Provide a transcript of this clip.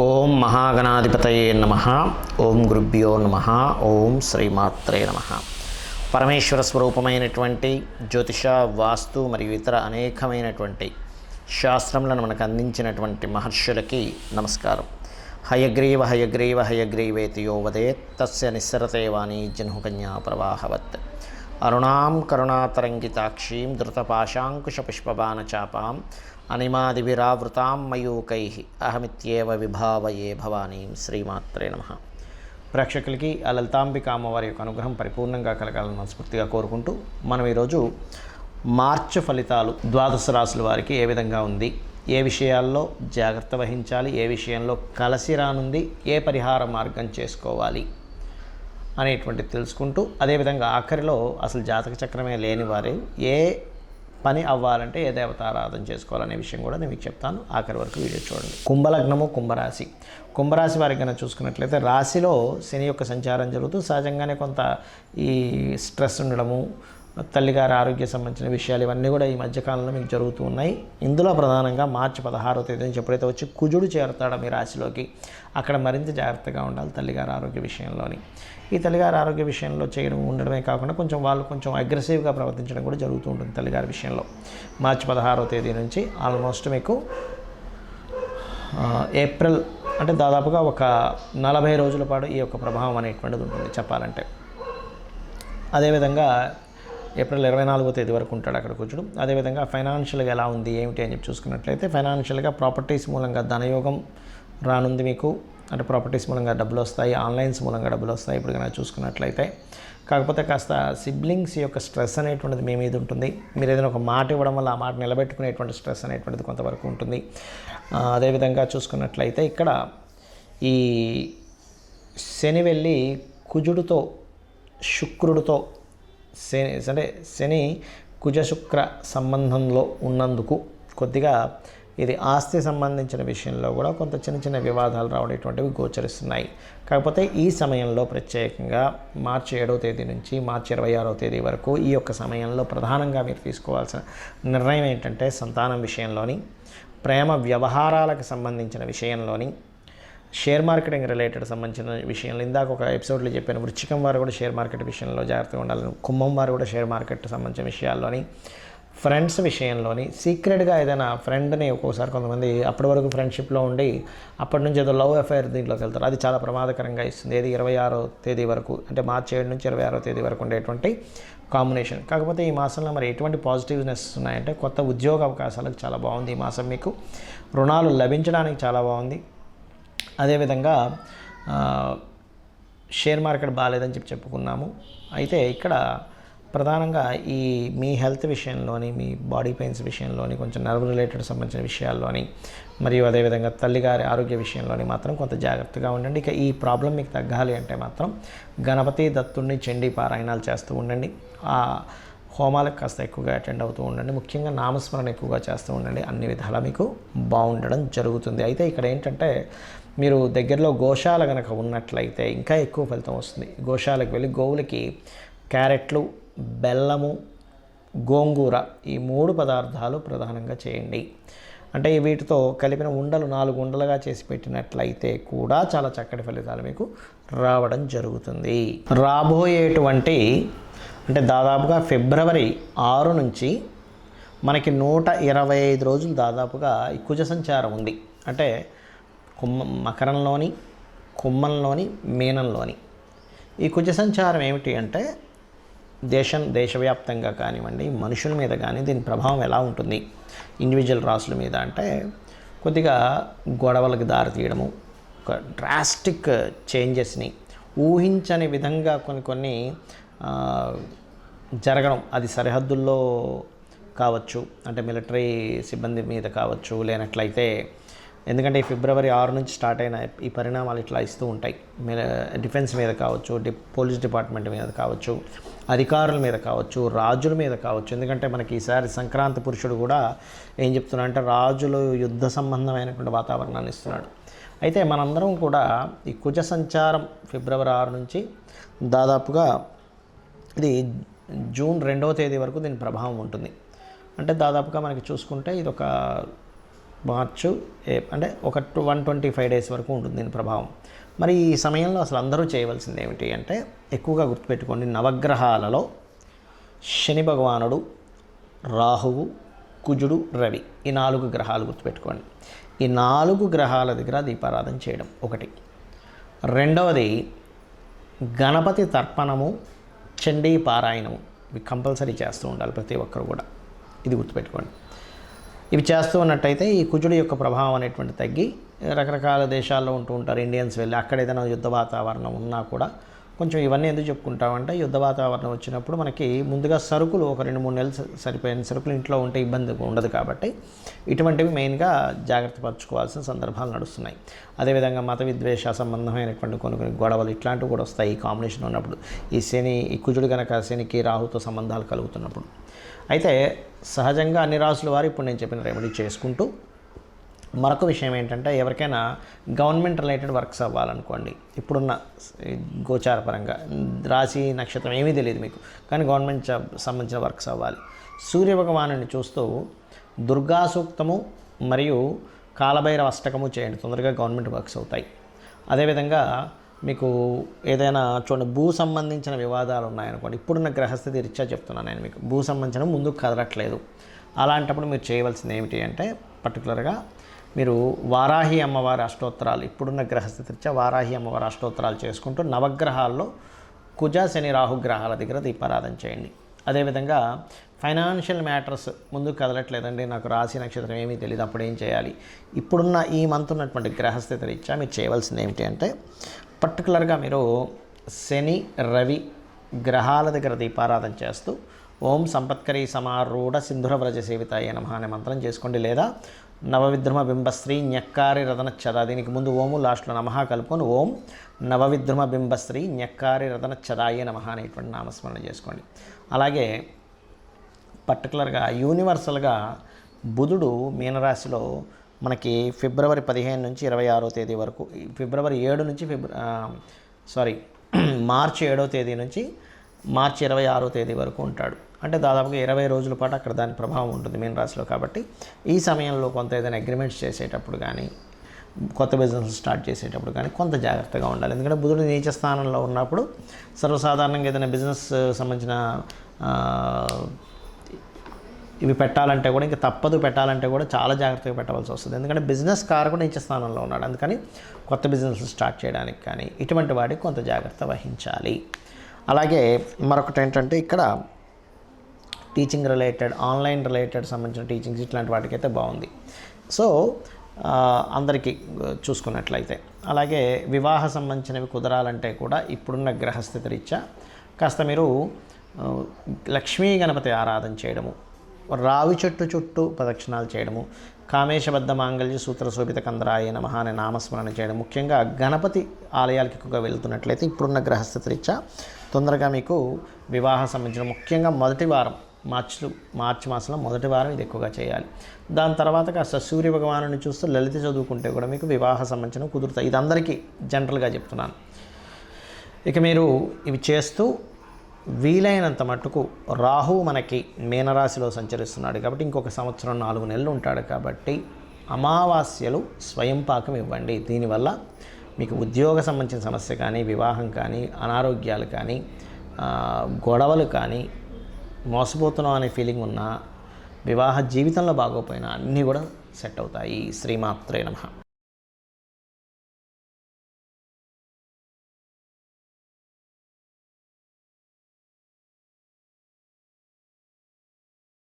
ఓం మహాగణాధిపతయే నమః. ఓం గురుభ్యో నమః. ఓం శ్రీమాత్రే నమః. పరమేశ్వర స్వరూపమైనటువంటి జ్యోతిష, వాస్తు మరియు ఇతర అనేకమైనటువంటి శాస్త్రములను మనకు అందించినటువంటి మహర్షులకి నమస్కారం. హయగ్రీవ హయగ్రీవ హయగ్రీవేతి యో వదేత్ తస్య నిస్సరతే వాణీ జహ్నుకన్యా ప్రవాహవత్. అరుణాం కరుణాతరంగితాక్షీం ధృతపాశాంకుశపుష్పబాణచాపాం అనిమాదివిరావృతాం మయూకైః అహమిత్యేవ విభావయే భవానీం. శ్రీమాత్రే నమః. ప్రేక్షకులకి ఆ లలితాంబిక అమ్మవారి యొక్క అనుగ్రహం పరిపూర్ణంగా కలగాలని మనస్ఫూర్తిగా కోరుకుంటూ మనం ఈరోజు మార్చి ఫలితాలు ద్వాదశ రాశుల వారికి ఏ విధంగా ఉంది, ఏ విషయాల్లో జాగ్రత్త వహించాలి, ఏ విషయంలో కలిసి రానుంది, ఏ పరిహార మార్గం చేసుకోవాలి అనేటువంటిది తెలుసుకుంటూ, అదేవిధంగా ఆఖరిలో అసలు జాతక చక్రమే లేని వారు ఏ పని అవ్వాలంటే ఏ దేవతారాధన చేసుకోవాలనే విషయం కూడా నేను మీకు చెప్తాను. ఆఖరి వరకు వీడియో చూడండి. కుంభలగ్నము, కుంభరాశి. కుంభరాశి వారికి కనుక చూసుకున్నట్లయితే రాశిలో శని యొక్క సంచారం జరుగుతూ సహజంగానే కొంత ఈ స్ట్రెస్ ఉండడము, తల్లిగారి ఆరోగ్య సంబంధించిన విషయాలు ఇవన్నీ కూడా ఈ మధ్యకాలంలో మీకు జరుగుతూ ఉన్నాయి. ఇందులో ప్రధానంగా మార్చి 16వ తేదీ నుంచి ఎప్పుడైతే వచ్చి కుజుడు చేరుతాడో మీ రాశిలోకి, అక్కడ మరింత జాగ్రత్తగా ఉండాలి తల్లిగారి ఆరోగ్య విషయంలోని. ఈ తల్లిగారి ఆరోగ్య విషయంలో చేయడం ఉండడమే కాకుండా వాళ్ళు కొంచెం అగ్రెసివ్గా ప్రవర్తించడం కూడా జరుగుతూ ఉంటుంది తల్లిగారి విషయంలో. మార్చి 16వ తేదీ నుంచి ఆల్మోస్ట్ మీకు ఏప్రిల్ అంటే దాదాపుగా ఒక 40 రోజుల పాటు ఈ యొక్క ప్రభావం అనేటువంటిది ఉంటుంది చెప్పాలంటే. అదేవిధంగా ఏప్రిల్ 24వ తేదీ వరకు ఉంటాడు అక్కడ కూర్చుడు. అదేవిధంగా ఫైనాన్షియల్గా ఎలా ఉంది ఏమిటి అని చెప్పి చూసుకున్నట్లయితే ఫైనాన్షియల్గా ప్రాపర్టీస్ మూలంగా ధనయోగం రానుంది మీకు. అంటే ప్రాపర్టీస్ మూలంగా డబ్బులు వస్తాయి, ఆన్లైన్స్ మూలంగా డబ్బులు వస్తాయి ఇప్పుడు కనుక చూసుకున్నట్లయితే. కాకపోతే కాస్త సిబ్లింగ్స్ యొక్క స్ట్రెస్ అనేటువంటిది మీ మీద ఉంటుంది. మీరు ఏదైనా ఒక మాట ఇవ్వడం వల్ల ఆ మాట నిలబెట్టుకునేటువంటి స్ట్రెస్ అనేటువంటిది కొంతవరకు ఉంటుంది. అదేవిధంగా చూసుకున్నట్లయితే ఇక్కడ ఈ శని వెళ్ళి కుజుడితో శుక్రుడితో శని కుజ శుక్ర సంబంధంలో ఉన్నందుకు కొద్దిగా ఇది ఆస్తి సంబంధించిన విషయంలో కూడా కొంత చిన్న చిన్న వివాదాలు రావడేటువంటివి గోచరిస్తున్నాయి. కాకపోతే ఈ సమయంలో ప్రత్యేకంగా మార్చి 7వ తేదీ నుంచి మార్చి 26వ తేదీ వరకు ఈ యొక్క సమయంలో ప్రధానంగా మీరు తీసుకోవాల్సిన నిర్ణయం ఏంటంటే సంతానం విషయంలోని, ప్రేమ వ్యవహారాలకు సంబంధించిన విషయంలోని, షేర్ మార్కెటింగ్ రిలేటెడ్ సంబంధించిన విషయంలో ఇందాక ఒక ఎపిసోడ్లో చెప్పాను. వృశ్చికం వారు కూడా షేర్ మార్కెట్ విషయంలో జాగ్రత్తగా ఉండాలని, కుంభం వారు కూడా షేర్ మార్కెట్ సంబంధించిన విషయాల్లోని, ఫ్రెండ్స్ విషయంలోని సీక్రెట్గా ఏదైనా ఫ్రెండ్ని ఒక్కోసారి కొంతమంది అప్పటి వరకు ఫ్రెండ్షిప్లో ఉండి అప్పటి నుంచి ఏదో లవ్ అఫైర్ దీంట్లోకి వెళ్తారు. అది చాలా ప్రమాదకరంగా ఇస్తుంది. ఏది 26వ తేదీ వరకు అంటే మార్చి 7 నుంచి 26వ తేదీ వరకు ఉండేటువంటి కాంబినేషన్. కాకపోతే ఈ మాసంలో మరి ఎటువంటి పాజిటివ్నెస్ ఉన్నాయంటే కొత్త ఉద్యోగ అవకాశాలకు చాలా బాగుంది ఈ మాసం. మీకు రుణాలు లభించడానికి చాలా బాగుంది. అదేవిధంగా షేర్ మార్కెట్ బాగాలేదని చెప్పుకున్నాము. అయితే ఇక్కడ ప్రధానంగా ఈ మీ హెల్త్ విషయంలోని, మీ బాడీ పెయిన్స్ విషయంలోని, కొంచెం నర్వ్ రిలేటెడ్ సంబంధించిన విషయాల్లోని, మరియు అదేవిధంగా తల్లిగారి ఆరోగ్య విషయంలోని మాత్రం కొంత జాగ్రత్తగా ఉండండి. ఇక ఈ ప్రాబ్లం మీకు తగ్గాలి అంటే మాత్రం గణపతి దత్తుడిని చండీ పారాయణాలు చేస్తూ ఉండండి. ఆ హోమాలకు కాస్త ఎక్కువగా అటెండ్ అవుతూ ఉండండి. ముఖ్యంగా నామస్మరణ ఎక్కువగా చేస్తూ ఉండండి. అన్ని విధాలా మీకు బాగుండడం జరుగుతుంది. అయితే ఇక్కడ ఏంటంటే మీరు దగ్గరలో గోశాల కనుక ఉన్నట్లయితే ఇంకా ఎక్కువ ఫలితం వస్తుంది. గోశాలకు వెళ్ళి గోవులకి క్యారెట్లు, బెల్లము, గోంగూర ఈ 3 పదార్థాలు ప్రధానంగా చేయండి. అంటే వీటితో కలిపిన ఉండలు 4 ఉండలుగా చేసి పెట్టినట్లయితే కూడా చాలా చక్కటి ఫలితాలు మీకు రావడం జరుగుతుంది. రాబోయేటువంటి అంటే దాదాపుగా ఫిబ్రవరి 6 నుంచి మనకి 125 రోజులు దాదాపుగా ఈ కుజ సంచారం ఉంది. అంటే మకరంలోని, కుంభంలోని, మీనంలోని ఈ కుజ సంచారం ఏమిటి అంటే దేశవ్యాప్తంగా కానివ్వండి, మనుషుల మీద కానీ దీని ప్రభావం ఎలా ఉంటుంది ఇండివిజువల్ రాసుల మీద అంటే కొద్దిగా గొడవలకు దారితీయడము, ఒక డ్రాస్టిక్ చేంజెస్ని ఊహించని విధంగా కొన్ని జరగడం. అది సరిహద్దుల్లో కావచ్చు, అంటే మిలిటరీ సిబ్బంది మీద కావచ్చు, లేనట్లయితే ఎందుకంటే ఈ ఫిబ్రవరి 6 నుంచి స్టార్ట్ అయిన ఈ పరిణామాలు ఇట్లా ఇస్తూ ఉంటాయి. డిఫెన్స్ మీద కావచ్చు, పోలీస్ డిపార్ట్మెంట్ మీద కావచ్చు, అధికారుల మీద కావచ్చు, రాజుల మీద కావచ్చు. ఎందుకంటే మనకి ఈసారి సంక్రాంతి పురుషుడు కూడా ఏం చెప్తున్నాడు అంటే రాజులు యుద్ధ సంబంధమైనటువంటి వాతావరణాన్ని ఇస్తున్నాడు. అయితే మనందరం కూడా ఈ కుజ సంచారం ఫిబ్రవరి 6 నుంచి దాదాపుగా ఇది జూన్ 2వ తేదీ వరకు దీని ప్రభావం ఉంటుంది. అంటే దాదాపుగా మనకి చూసుకుంటే ఇది ఒక మార్చు అంటే ఒక 125 డేస్ వరకు ఉంటుంది దీని ప్రభావం. మరి ఈ సమయంలో అసలు అందరూ చేయవలసింది ఏమిటి అంటే, ఎక్కువగా గుర్తుపెట్టుకోండి, నవగ్రహాలలో శని భగవానుడు, రాహువు, కుజుడు, రవి, ఈ 4 గ్రహాలు గుర్తుపెట్టుకోండి. ఈ 4 గ్రహాల దగ్గర దీపారాధన చేయడం ఒకటి. రెండవది గణపతి తర్పణము, చండీ పారాయణము, ఇవి కంపల్సరీ చేస్తూ ఉండాలి ప్రతి ఒక్కరు కూడా. ఇది గుర్తుపెట్టుకోండి. ఇవి చేస్తూ ఉన్నట్టయితే ఈ కుజుడి యొక్క ప్రభావం అనేటువంటి తగ్గి, రకరకాల దేశాల్లో ఉంటూ ఉంటారు ఇండియన్స్ వెళ్ళి, అక్కడ ఏదైనా యుద్ధ వాతావరణం ఉన్నా కూడా కొంచెం ఇవన్నీ ఎందుకు చెప్పుకుంటామంటే, యుద్ధ వాతావరణం వచ్చినప్పుడు మనకి ముందుగా సరుకులు ఒక 2-3 నెలలు సరిపోయిన సరుకులు ఇంట్లో ఉంటే ఇబ్బంది ఉండదు. కాబట్టి ఇటువంటివి మెయిన్గా జాగ్రత్త పరచుకోవాల్సిన సందర్భాలు నడుస్తున్నాయి. అదేవిధంగా మత విద్వేష సంబంధమైనటువంటి కొన్ని గొడవలు ఇట్లాంటివి కూడా వస్తాయి ఈ కాంబినేషన్ ఉన్నప్పుడు. ఈ కుజుడు కనుక శనికి రాహుతో సంబంధాలు కలుగుతున్నప్పుడు. అయితే సహజంగా అన్ని రాసుల వారు ఇప్పుడు నేను చెప్పిన రెమెడీ చేసుకుంటూ, మరొక విషయం ఏంటంటే, ఎవరికైనా గవర్నమెంట్ రిలేటెడ్ వర్క్స్ అవ్వాలనుకోండి, ఇప్పుడున్న గోచార పరంగా రాశి నక్షత్రం ఏమీ తెలియదు మీకు, కానీ గవర్నమెంట్ జాబ్ సంబంధించిన వర్క్స్ అవ్వాలి. సూర్యభగవానుని చూస్తూ దుర్గా సూక్తము మరియు కాలభైరవ అష్టకము చేయండి, తొందరగా గవర్నమెంట్ వర్క్స్ అవుతాయి. అదేవిధంగా మీకు ఏదైనా చూడండి, భూ సంబంధించిన వివాదాలు ఉన్నాయనుకోండి, ఇప్పుడున్న గ్రహస్థితి రీత్యా చెప్తున్నాను నేను మీకు, భూ సంబంధించిన ముందుకు కదలట్లేదు. అలాంటప్పుడు మీరు చేయవలసింది ఏమిటి అంటే, పర్టికులర్గా మీరు వారాహి అమ్మవారి అష్టోత్తరాలు, ఇప్పుడున్న గ్రహస్థితి రీత్యా వారాహి అమ్మవారి అష్టోత్తరాలు చేసుకుంటూ నవగ్రహాల్లో కుజ శని రాహుగ్రహాల దగ్గర దీపారాధన చేయండి. అదేవిధంగా ఫైనాన్షియల్ మ్యాటర్స్ ముందుకు కదలట్లేదండి, నాకు రాశి నక్షత్రం ఏమీ తెలియదు, అప్పుడు ఏం చేయాలి? ఇప్పుడున్న ఈ మంత్ ఉన్నటువంటి గ్రహస్థితి రీత్యా మీరు చేయవలసింది ఏమిటి అంటే, పర్టికులర్గా మీరు శని రవి గ్రహాల దగ్గర దీపారాధన చేస్తూ ఓం సంపత్కరీ సమారూఢ సింధురవ్రజ సేవితాయ నమః అనే మంత్రం చేసుకోండి. లేదా నవవిద్రుమ బింబశ్రీ న్యక్కారి రదనచ్చద, దీనికి ముందు ఓము లాస్ట్లో నమః కలుపుకొని ఓం నవవిద్రుమ బింబశ్రీ న్యక్కారి రదనచ్చదాయ నమః అనేటువంటి నామస్మరణ చేసుకోండి. అలాగే పర్టికులర్గా యూనివర్సల్గా బుధుడు మీనరాశిలో మనకి ఫిబ్రవరి 15 నుంచి 26వ తేదీ వరకు, ఫిబ్రవరి 7 నుంచి మార్చి 7వ తేదీ నుంచి మార్చి 26వ తేదీ వరకు ఉంటాడు. అంటే దాదాపుగా 20 రోజుల పాటు అక్కడ దాని ప్రభావం ఉంటుంది మీనరాశిలో. కాబట్టి ఈ సమయంలో కొంత ఏదైనా అగ్రిమెంట్స్ చేసేటప్పుడు కానీ, కొత్త బిజినెస్ స్టార్ట్ చేసేటప్పుడు కానీ కొంత జాగ్రత్తగా ఉండాలి. ఎందుకంటే బుధుడు నీచ స్థానంలో ఉన్నప్పుడు సర్వసాధారణంగా ఏదైనా బిజినెస్ సంబంధించిన ఇవి పెట్టాలంటే కూడా, ఇంకా తప్పదు పెట్టాలంటే కూడా చాలా జాగ్రత్తగా పెట్టవలసి వస్తుంది. ఎందుకంటే బిజినెస్ కారకుడు నీచ స్థానంలో ఉన్నాడు. అందుకని కొత్త బిజినెస్ స్టార్ట్ చేయడానికి కానీ ఇటువంటి వాటికి కొంత జాగ్రత్త వహించాలి. అలాగే మరొకటి ఏంటంటే, ఇక్కడ టీచింగ్ రిలేటెడ్, ఆన్లైన్ రిలేటెడ్ సంబంధించిన టీచింగ్స్ ఇట్లాంటి వాటికైతే బాగుంది. సో అందరికీ చూసుకున్నట్లయితే, అలాగే వివాహ సంబంధించినవి కుదరాలంటే కూడా ఇప్పుడున్న గ్రహస్థితి రీత్యా కాస్త మీరు లక్ష్మీ గణపతి ఆరాధన చేయడము, రావి చెట్టు చుట్టూ ప్రదక్షిణాలు చేయడము, కామేశబద్ధ మాంగళ్య సూత్ర శోభిత కందరాయ నమః అనే నామస్మరణ చేయడం, ముఖ్యంగా గణపతి ఆలయాలకు ఎక్కువగా వెళ్తున్నట్లయితే ఇప్పుడున్న గ్రహస్థితి రీత్యా తొందరగా మీకు వివాహ సంబంధించిన, ముఖ్యంగా మొదటి వారం మార్చి మాసంలో మొదటి వారం ఇది ఎక్కువగా చేయాలి. దాని తర్వాత కాస్త సూర్య భగవానుని చూస్తూ లలిత చదువుకుంటే కూడా మీకు వివాహ సంబంధించిన కుదురుతాయి. ఇది అందరికీ జనరల్గా చెప్తున్నాను. ఇక మీరు ఇవి చేస్తూ వీలైనంత మట్టుకు, రాహువు మనకి మీనరాశిలో సంచరిస్తున్నాడు కాబట్టి ఇంకొక సంవత్సరం 4 నెలలు ఉంటాడు. కాబట్టి అమావాస్యలు స్వయం పాకం ఇవ్వండి. దీనివల్ల మీకు ఉద్యోగ సంబంధించిన సమస్య కానీ, వివాహం కానీ, అనారోగ్యాలు కానీ, గొడవలు కానీ, మోసపోతున్నాం అనే ఫీలింగ్ ఉన్నా, వివాహ జీవితంలో బాగోపోయినా అన్నీ కూడా సెట్ అవుతాయి. శ్రీమాత్రే నమః.